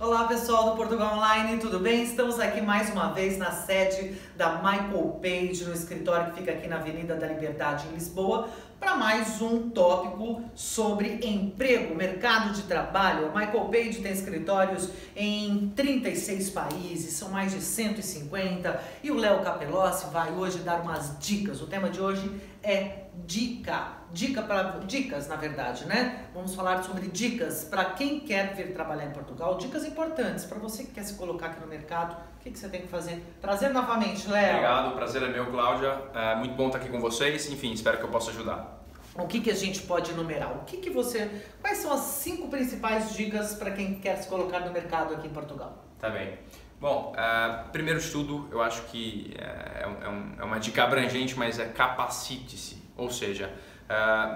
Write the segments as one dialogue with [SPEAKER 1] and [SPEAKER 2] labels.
[SPEAKER 1] Olá pessoal do Portugal Online, tudo bem? Estamos aqui mais uma vez na sede da Michael Page, no escritório que fica aqui na Avenida da Liberdade em Lisboa, para mais um tópico sobre emprego, mercado de trabalho. A Michael Page tem escritórios em 36 países, são mais de 150 e o Léo Capelossi vai hoje dar umas dicas. O tema de hoje é dicas na verdade, né? Vamos falar sobre dicas para quem quer vir trabalhar em Portugal, dicas importantes para você que quer se colocar aqui no mercado. O que você tem que fazer? Prazer novamente, Léo.
[SPEAKER 2] Obrigado, o prazer é meu, Cláudia. É muito bom estar aqui com vocês. Enfim, espero que eu possa ajudar.
[SPEAKER 1] O que a gente pode enumerar? Quais são as 5 principais dicas para quem quer se colocar no mercado aqui em Portugal?
[SPEAKER 2] Tá bem. Bom, primeiro de tudo, eu acho que é uma dica abrangente, mas é capacite-se. Ou seja,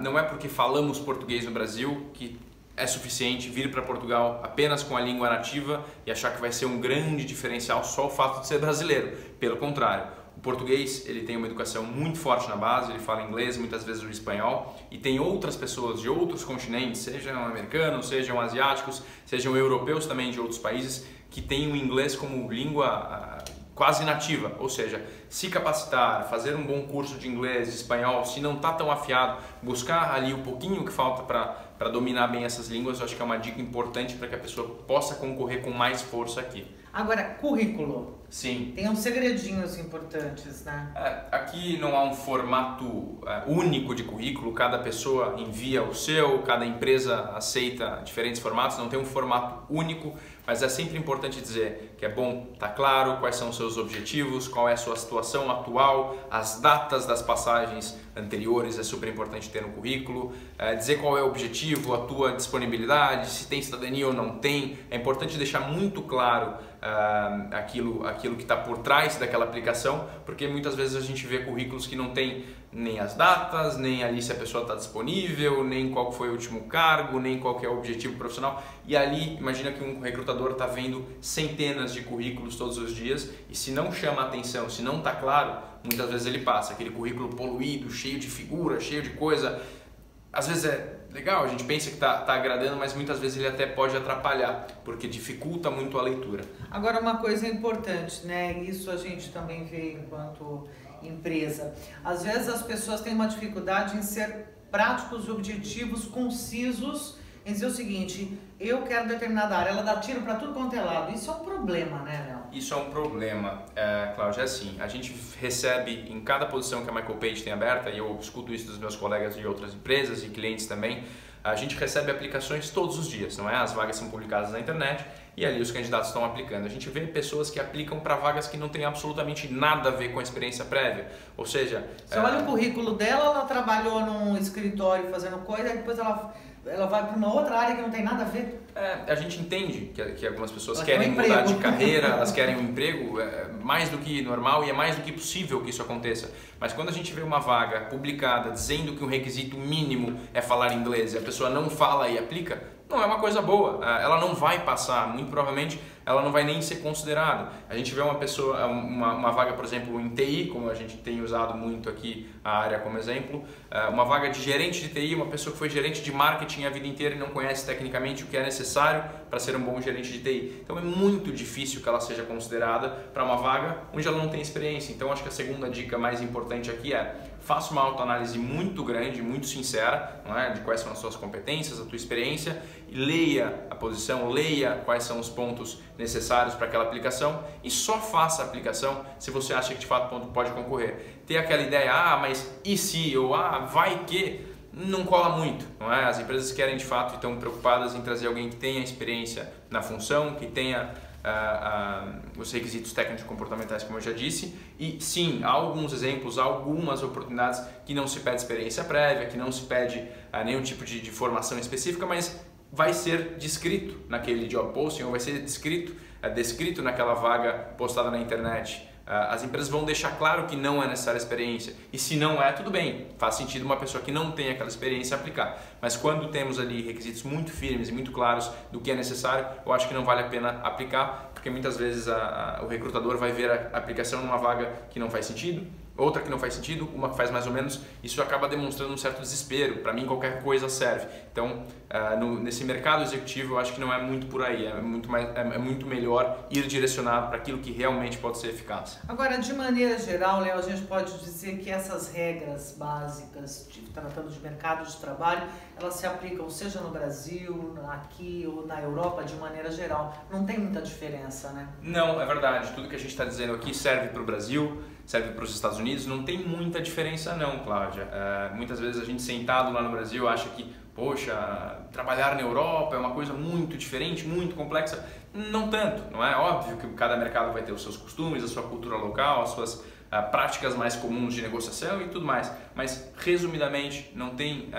[SPEAKER 2] não é porque falamos português no Brasil que é suficiente vir para Portugal apenas com a língua nativa e achar que vai ser um grande diferencial só o fato de ser brasileiro. Pelo contrário, o português ele tem uma educação muito forte na base, ele fala inglês, muitas vezes o espanhol, e tem outras pessoas de outros continentes, sejam americanos, sejam asiáticos, sejam europeus também de outros países, que têm o inglês como língua quase nativa, ou seja, se capacitar, fazer um bom curso de inglês, de espanhol, se não está tão afiado, buscar ali o pouquinho que falta para dominar bem essas línguas, eu acho que é uma dica importante para que a pessoa possa concorrer com mais força aqui.
[SPEAKER 1] Agora, currículo.
[SPEAKER 2] Sim.
[SPEAKER 1] Tem uns segredinhos importantes, né?
[SPEAKER 2] Aqui não há um formato único de currículo, cada pessoa envia o seu, cada empresa aceita diferentes formatos, não tem um formato único, mas é sempre importante dizer que é bom estar claro quais são os seus objetivos, qual é a sua situação atual, as datas das passagens anteriores é super importante ter no currículo, dizer qual é o objetivo, a tua disponibilidade, se tem cidadania ou não tem, é importante deixar muito claro aquilo que está por trás daquela aplicação, porque muitas vezes a gente vê currículos que não tem nem as datas, nem ali se a pessoa está disponível, nem qual foi o último cargo, nem qual que é o objetivo profissional, e ali imagina que um recrutador está vendo centenas de currículos todos os dias e se não chama a atenção, se não está claro, muitas vezes ele passa aquele currículo poluído, cheio de figura, cheio de coisa. Às vezes é legal, a gente pensa que está agradando, mas muitas vezes ele até pode atrapalhar, porque dificulta muito a leitura.
[SPEAKER 1] Agora, uma coisa importante, né? Isso a gente também vê enquanto empresa. Às vezes as pessoas têm uma dificuldade em ser práticos, objetivos, concisos, em dizer o seguinte: eu quero determinada área, ela dá tiro para tudo quanto é lado. Isso é um problema, né, Léo?
[SPEAKER 2] Isso é um problema, Cláudia, é assim, a gente recebe em cada posição que a Michael Page tem aberta, e eu escuto isso dos meus colegas de outras empresas e clientes também, a gente recebe aplicações todos os dias, não é? As vagas são publicadas na internet e ali os candidatos estão aplicando. A gente vê pessoas que aplicam para vagas que não têm absolutamente nada a ver com a experiência prévia, ou seja...
[SPEAKER 1] Você olha o currículo dela, ela trabalhou num escritório fazendo coisa, e depois ela vai para uma outra área que não tem nada a ver.
[SPEAKER 2] A gente entende que algumas pessoas querem mudar de carreira, elas querem um emprego mais do que normal e é mais do que possível que isso aconteça. Mas quando a gente vê uma vaga publicada dizendo que um requisito mínimo é falar inglês e a pessoa não fala e aplica, não é uma coisa boa. Ela não vai passar, muito provavelmente ela não vai nem ser considerada. A gente vê uma vaga, por exemplo, em TI, como a gente tem usado muito aqui a área como exemplo, uma vaga de gerente de TI, uma pessoa que foi gerente de marketing a vida inteira e não conhece tecnicamente o que é necessário para ser um bom gerente de TI. Então é muito difícil que ela seja considerada para uma vaga onde ela não tem experiência. Então acho que a segunda dica mais importante aqui é: faça uma autoanálise muito grande, muito sincera, não é? De quais são as suas competências, a tua experiência, e leia a posição, leia quais são os pontos necessários para aquela aplicação e só faça a aplicação se você acha que de fato pode concorrer. Ter aquela ideia, mas e se, ou vai que, não cola muito, não é? As empresas querem de fato e estão preocupadas em trazer alguém que tenha experiência na função, que tenha os requisitos técnicos e comportamentais, como eu já disse, e sim, há alguns exemplos, há algumas oportunidades que não se pede experiência prévia, que não se pede nenhum tipo de formação específica, mas vai ser descrito naquele job posting ou vai ser descrito naquela vaga postada na internet. As empresas vão deixar claro que não é necessária experiência e se não é, tudo bem, faz sentido uma pessoa que não tem aquela experiência aplicar, mas quando temos ali requisitos muito firmes e muito claros do que é necessário, eu acho que não vale a pena aplicar, porque muitas vezes o recrutador vai ver a aplicação numa vaga que não faz sentido, outra que não faz sentido, uma que faz mais ou menos. Isso acaba demonstrando um certo desespero. Para mim, qualquer coisa serve. Então, nesse mercado executivo, eu acho que não é muito por aí. É muito melhor ir direcionado para aquilo que realmente pode ser eficaz.
[SPEAKER 1] Agora, de maneira geral, Léo, a gente pode dizer que essas regras básicas, tratando de mercado de trabalho, elas se aplicam seja no Brasil, aqui ou na Europa, de maneira geral. Não tem muita diferença, né?
[SPEAKER 2] Não, é verdade. Tudo que a gente está dizendo aqui serve para o Brasil, serve para os Estados Unidos. Não tem muita diferença não, Cláudia. Muitas vezes a gente sentado lá no Brasil acha que, poxa, trabalhar na Europa é uma coisa muito diferente, muito complexa. Não tanto, não é? Óbvio que cada mercado vai ter os seus costumes, a sua cultura local, as suas práticas mais comuns de negociação e tudo mais. Mas, resumidamente, não tem...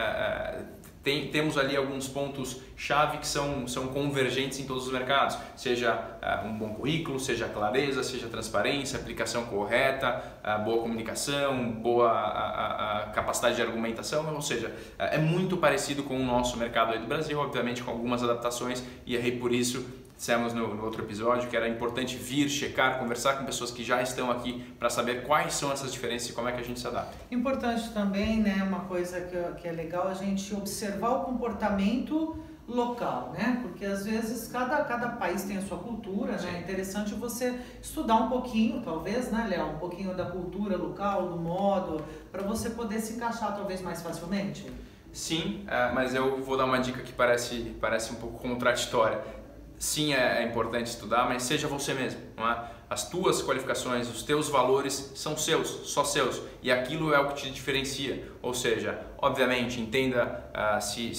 [SPEAKER 2] Temos ali alguns pontos-chave que são convergentes em todos os mercados, seja um bom currículo, seja clareza, seja transparência, aplicação correta, boa comunicação, boa capacidade de argumentação, ou seja, é muito parecido com o nosso mercado aí do Brasil, obviamente com algumas adaptações, e aí por isso dissemos no outro episódio que era importante vir, checar, conversar com pessoas que já estão aqui para saber quais são essas diferenças e como é que a gente se adapta.
[SPEAKER 1] Importante também, né, uma coisa que é legal a gente observar o comportamento local, né? Porque às vezes cada país tem a sua cultura, né? É interessante você estudar um pouquinho, talvez, né, Léo? Um pouquinho da cultura local, do modo, para você poder se encaixar talvez mais facilmente.
[SPEAKER 2] Sim, mas eu vou dar uma dica que parece um pouco contraditória. Sim, é importante estudar, mas seja você mesmo, não é? As tuas qualificações, os teus valores são seus, só seus, e aquilo é o que te diferencia. Ou seja, obviamente, entenda se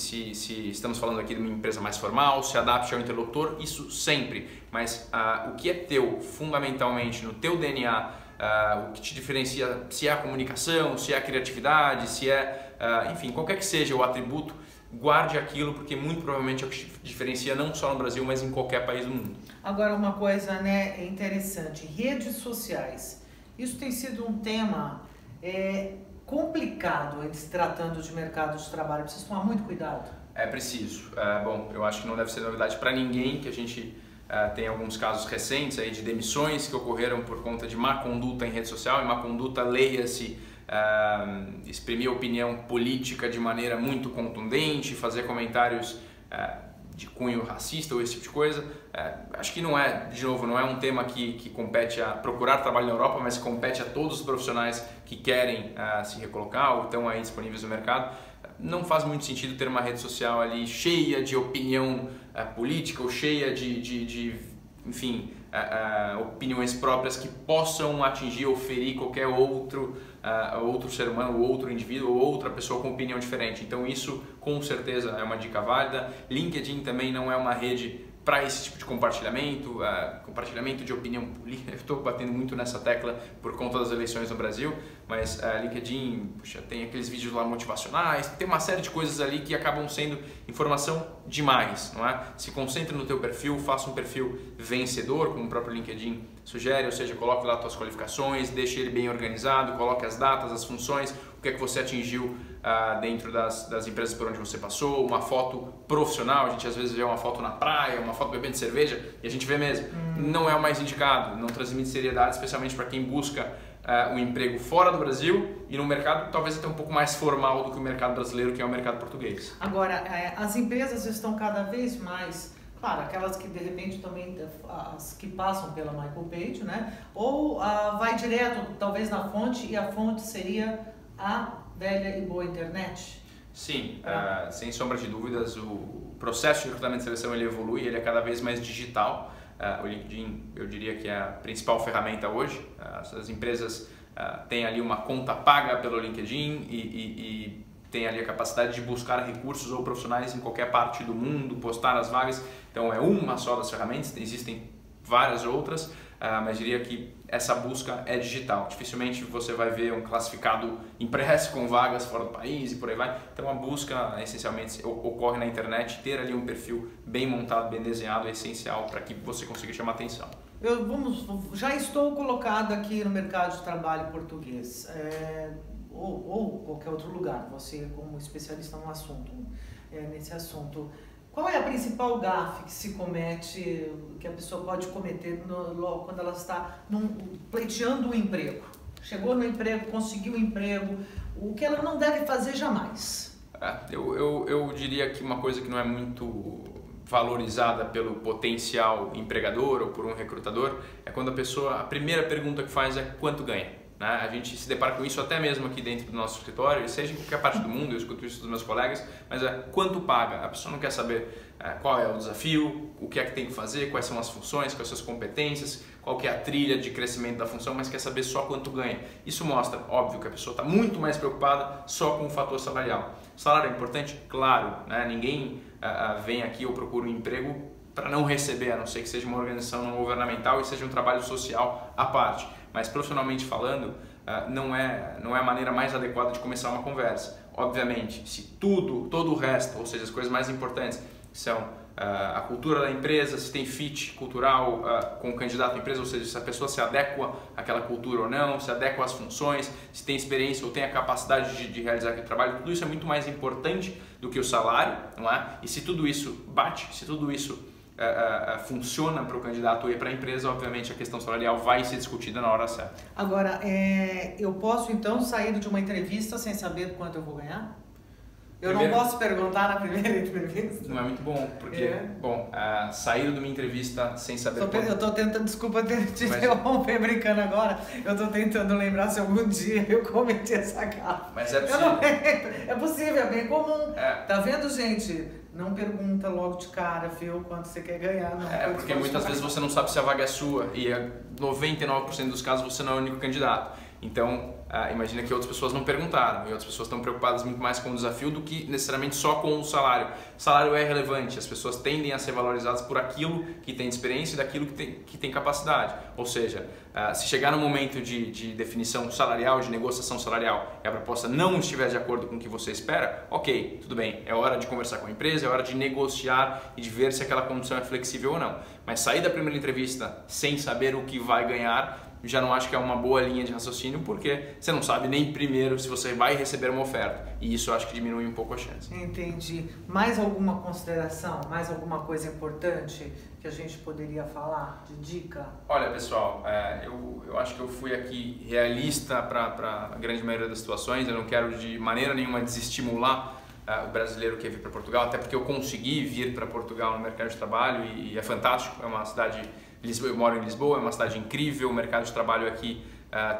[SPEAKER 2] estamos falando aqui de uma empresa mais formal, se adapte ao interlocutor, isso sempre. Mas o que é teu, fundamentalmente, no teu DNA, o que te diferencia, se é a comunicação, se é a criatividade, se é, enfim, qualquer que seja o atributo, guarde aquilo, porque muito provavelmente é o que te diferencia não só no Brasil, mas em qualquer país do mundo.
[SPEAKER 1] Agora, uma coisa, né, interessante, redes sociais. Isso tem sido um tema complicado em se tratando de mercado de trabalho. Precisa tomar muito cuidado.
[SPEAKER 2] É preciso. Bom, eu acho que não deve ser novidade para ninguém que a gente tem alguns casos recentes aí de demissões que ocorreram por conta de má conduta em rede social, e má conduta, leia-se, exprimir opinião política de maneira muito contundente, fazer comentários de cunho racista ou esse tipo de coisa. Acho que não é, de novo, não é um tema que compete a procurar trabalho na Europa, mas compete a todos os profissionais que querem se recolocar ou estão aí disponíveis no mercado. Não faz muito sentido ter uma rede social ali cheia de opinião política ou cheia de enfim, opiniões próprias que possam atingir ou ferir qualquer outro ser humano, ou outro indivíduo, ou outra pessoa com opinião diferente. Então isso com certeza é uma dica válida. LinkedIn também não é uma rede para esse tipo de compartilhamento, compartilhamento de opinião política. Eu estou batendo muito nessa tecla por conta das eleições no Brasil, mas LinkedIn, puxa, tem aqueles vídeos lá motivacionais, tem uma série de coisas ali que acabam sendo informação demais, não é? Se concentre no teu perfil, faça um perfil vencedor, como o próprio LinkedIn sugere, ou seja, coloque lá as tuas qualificações, deixe ele bem organizado, coloque as datas, as funções, o que é que você atingiu dentro das empresas por onde você passou, uma foto profissional. A gente às vezes vê uma foto na praia, uma foto bebendo cerveja, e a gente vê mesmo, não é o mais indicado, não transmite seriedade, especialmente para quem busca um emprego fora do Brasil e num mercado talvez até um pouco mais formal do que o mercado brasileiro, que é o mercado português.
[SPEAKER 1] Agora, as empresas estão cada vez mais, claro, aquelas que de repente também, as que passam pela Michael Page, né? Ou vai direto, talvez na fonte, e a fonte seria a velha e boa internet?
[SPEAKER 2] Sim, sem sombra de dúvidas, o processo de recrutamento e seleção ele evolui, ele é cada vez mais digital. O LinkedIn, eu diria que é a principal ferramenta hoje. As empresas têm ali uma conta paga pelo LinkedIn e tem ali a capacidade de buscar recursos ou profissionais em qualquer parte do mundo, postar as vagas. Então é uma só das ferramentas, existem várias outras, mas diria que essa busca é digital. Dificilmente você vai ver um classificado impresso com vagas fora do país e por aí vai. Então a busca essencialmente ocorre na internet. Ter ali um perfil bem montado, bem desenhado é essencial para que você consiga chamar atenção.
[SPEAKER 1] Já estou colocado aqui no mercado de trabalho português, ou qualquer outro lugar, você como especialista no assunto, nesse assunto. Qual é a principal gafe que se comete, que a pessoa pode cometer quando ela está pleiteando um emprego? chegou no emprego, conseguiu um emprego, o que ela não deve fazer jamais?
[SPEAKER 2] Eu diria que uma coisa que não é muito valorizada pelo potencial empregador ou por um recrutador é quando a primeira pergunta que faz é quanto ganha. A gente se depara com isso até mesmo aqui dentro do nosso escritório, seja em qualquer parte do mundo, eu escuto isso dos meus colegas, mas é quanto paga. A pessoa não quer saber qual é o desafio, o que é que tem que fazer, quais são as funções, quais são as competências, qual que é a trilha de crescimento da função, mas quer saber só quanto ganha. Isso mostra, óbvio, que a pessoa está muito mais preocupada só com o fator salarial. Salário é importante? Claro, ninguém vem aqui ou procura um emprego para não receber, a não ser que seja uma organização não governamental e seja um trabalho social à parte. Mas profissionalmente falando, não é a maneira mais adequada de começar uma conversa. Obviamente, se todo o resto, ou seja, as coisas mais importantes são a cultura da empresa, se tem fit cultural com o candidato à empresa, ou seja, se a pessoa se adequa àquela cultura ou não, se adequa às funções, se tem experiência ou tem a capacidade de realizar aquele trabalho, tudo isso é muito mais importante do que o salário, não é? E se tudo isso bate, se tudo isso funciona para o candidato e para a empresa, obviamente a questão salarial vai ser discutida na hora certa.
[SPEAKER 1] Agora, eu posso então sair de uma entrevista sem saber quanto eu vou ganhar? Eu não posso perguntar na primeira entrevista?
[SPEAKER 2] Não é muito bom, porque, sair de uma entrevista sem saber quanto...
[SPEAKER 1] Eu estou tentando, desculpa te interromper brincando agora, eu estou tentando lembrar se algum dia eu cometi essa gafe.
[SPEAKER 2] Mas é possível.
[SPEAKER 1] É possível, é bem comum. Tá vendo, gente? Não pergunta logo de cara, viu, quanto você quer ganhar. Não,
[SPEAKER 2] porque muitas vezes você não sabe se a vaga é sua e 99% dos casos você não é o único candidato. Então, imagina que outras pessoas não perguntaram e outras pessoas estão preocupadas muito mais com o desafio do que necessariamente só com o salário. O salário é relevante, as pessoas tendem a ser valorizadas por aquilo que tem experiência e daquilo que tem capacidade. Ou seja, se chegar no momento de definição salarial, de negociação salarial, e a proposta não estiver de acordo com o que você espera, ok, tudo bem, é hora de conversar com a empresa, é hora de negociar e de ver se aquela condição é flexível ou não. Mas sair da primeira entrevista sem saber o que vai ganhar, já não acho que é uma boa linha de raciocínio, porque você não sabe nem primeiro se você vai receber uma oferta. E isso eu acho que diminui um pouco a chance.
[SPEAKER 1] Entendi. Mais alguma consideração, mais alguma coisa importante que a gente poderia falar de dica?
[SPEAKER 2] Olha, pessoal, eu acho que eu fui aqui realista para a grande maioria das situações. Eu não quero de maneira nenhuma desestimular o brasileiro que quer vir para Portugal, até porque eu consegui vir para Portugal no mercado de trabalho e é fantástico, é uma cidade... eu moro em Lisboa, é uma cidade incrível, o mercado de trabalho aqui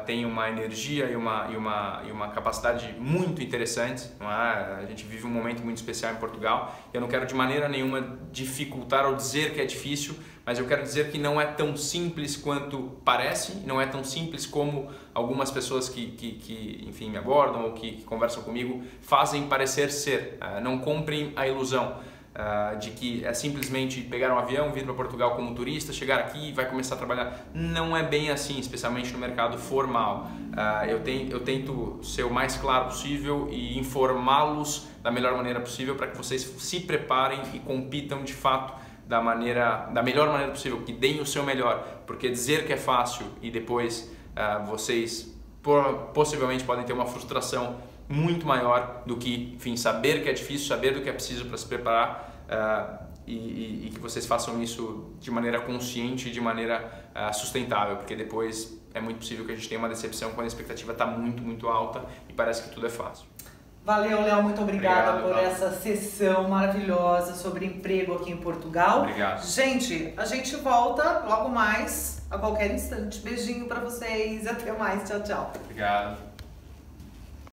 [SPEAKER 2] tem uma energia e uma capacidade muito interessante, não é? A gente vive um momento muito especial em Portugal. Eu não quero de maneira nenhuma dificultar ou dizer que é difícil, mas eu quero dizer que não é tão simples quanto parece, não é tão simples como algumas pessoas que enfim, me abordam ou que conversam comigo fazem parecer ser. Não comprem a ilusão de que é simplesmente pegar um avião, vir para Portugal como turista, chegar aqui e vai começar a trabalhar. Não é bem assim, especialmente no mercado formal. Eu tento ser o mais claro possível e informá-los da melhor maneira possível para que vocês se preparem e compitam de fato da melhor maneira possível, que deem o seu melhor, porque dizer que é fácil e depois vocês possivelmente podem ter uma frustração muito maior do que, enfim, saber que é difícil, saber do que é preciso para se preparar e que vocês façam isso de maneira consciente e de maneira sustentável, porque depois é muito possível que a gente tenha uma decepção quando a expectativa está muito, muito alta e parece que tudo é fácil.
[SPEAKER 1] Valeu, Léo, muito obrigada por essa sessão maravilhosa sobre emprego aqui em Portugal.
[SPEAKER 2] Obrigado.
[SPEAKER 1] Gente, a gente volta logo mais, a qualquer instante. Beijinho para vocês, até mais, tchau, tchau.
[SPEAKER 2] Obrigado.